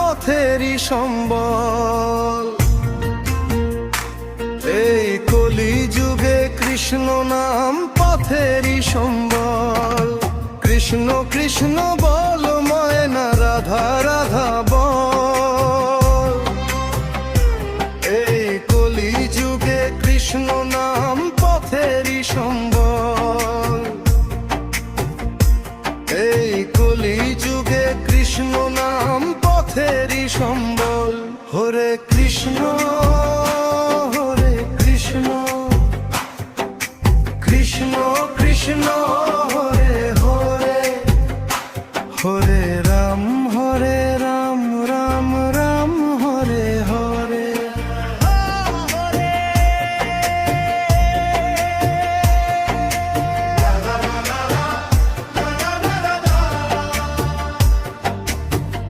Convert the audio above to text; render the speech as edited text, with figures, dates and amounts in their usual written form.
পথেরই সম্বল। এই কলি যুগে কৃষ্ণ নাম পথেরই সম্বল। কৃষ্ণ কৃষ্ণ বল ময়না, রাধা রাধা বল। এই কলি যুগে কৃষ্ণ নাম পথেরই সম্বল। এই কলি যুগে কৃষ্ণ নাম পথেরই সম্বল। হরে কৃষ্ণ